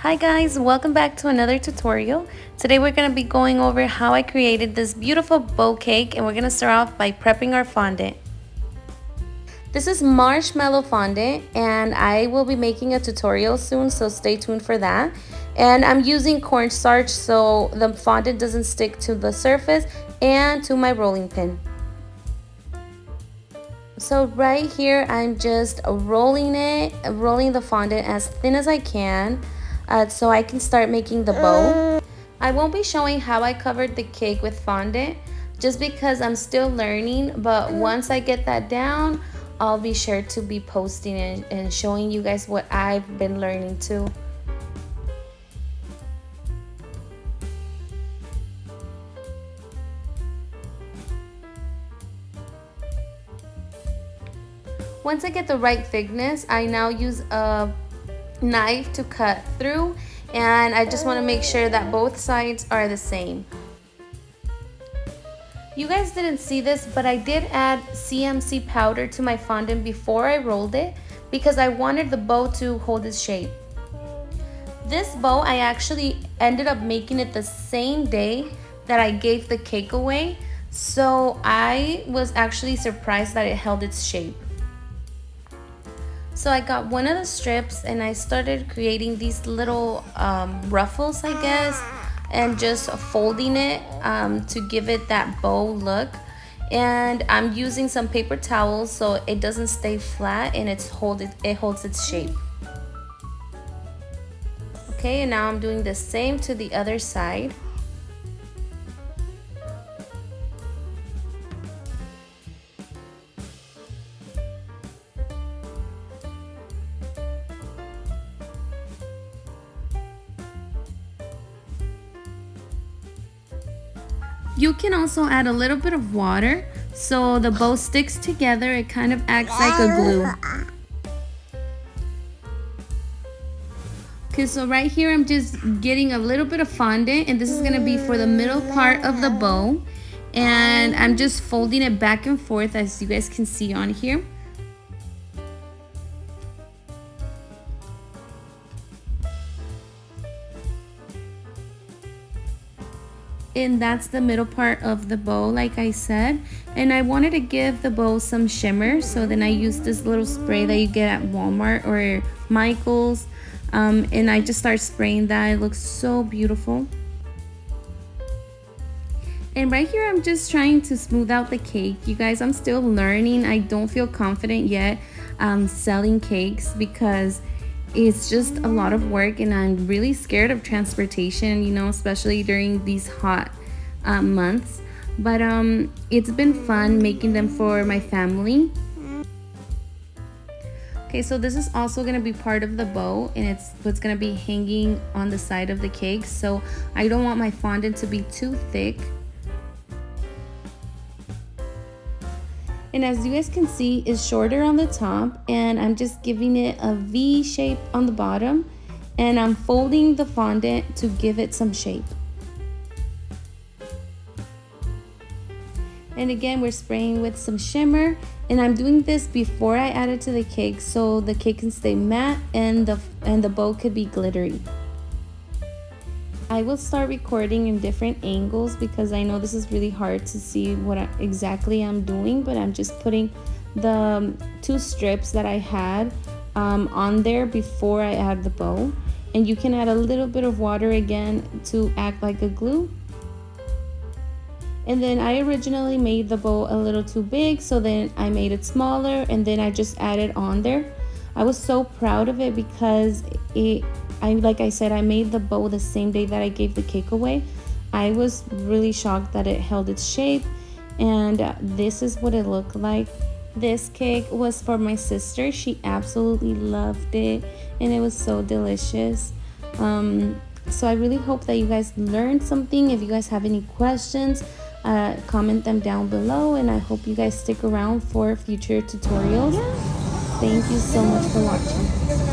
Hi guys, welcome back to another tutorial. Today we're going to be going over how I created this beautiful bow cake, and we're going to start off by prepping our fondant. This is marshmallow fondant and I will be making a tutorial soon, so stay tuned for that. And I'm using cornstarch so the fondant doesn't stick to the surface and to my rolling pin. So right here I'm just rolling the fondant as thin as I can. So I can start making the bow. I won't be showing how I covered the cake with fondant just because I'm still learning, but once I get that down, I'll be sure to be posting and showing you guys what I've been learning too. Once I get the right thickness, I now use a knife to cut through, and I just want to make sure that both sides are the same. You guys didn't see this, but I did add CMC powder to my fondant before I rolled it because I wanted the bow to hold its shape. This bow, I actually ended up making it the same day that I gave the cake away, so I was actually surprised that it held its shape. So I got one of the strips and I started creating these little ruffles, I guess, and just folding it to give it that bow look. And I'm using some paper towels so it doesn't stay flat and it holds its shape. Okay, and now I'm doing the same to the other side. You can also add a little bit of water so the bow sticks together. It kind of acts like a glue. Okay, so right here I'm just getting a little bit of fondant, and this is going to be for the middle part of the bow. And I'm just folding it back and forth as you guys can see on here. And that's the middle part of the bow, like I said. And I wanted to give the bow some shimmer, so then I used this little spray that you get at Walmart or Michael's, and I just start spraying that. It looks so beautiful. And right here I'm just trying to smooth out the cake. You guys, I'm still learning. I don't feel confident yet selling cakes because it's just a lot of work, and I'm really scared of transportation, you know, especially during these hot months. But it's been fun making them for my family. Okay, so this is also going to be part of the bow, and it's what's going to be hanging on the side of the cake. So I don't want my fondant to be too thick. And as you guys can see, it's shorter on the top, and I'm just giving it a V shape on the bottom, and I'm folding the fondant to give it some shape. And again, we're spraying with some shimmer, and I'm doing this before I add it to the cake so the cake can stay matte and the bow could be glittery. I will start recording in different angles because I know this is really hard to see what exactly I'm doing, but I'm just putting the two strips that I had on there before I add the bow. And you can add a little bit of water again to act like a glue. And then I originally made the bow a little too big, so then I made it smaller, and then I just added on there. I was so proud of it because like I said, I made the bow the same day that I gave the cake away. I was really shocked that it held its shape, and this is what it looked like. This cake was for my sister. She absolutely loved it, and it was so delicious. So I really hope that you guys learned something. If you guys have any questions, comment them down below, and I hope you guys stick around for future tutorials. Thank you so much for watching.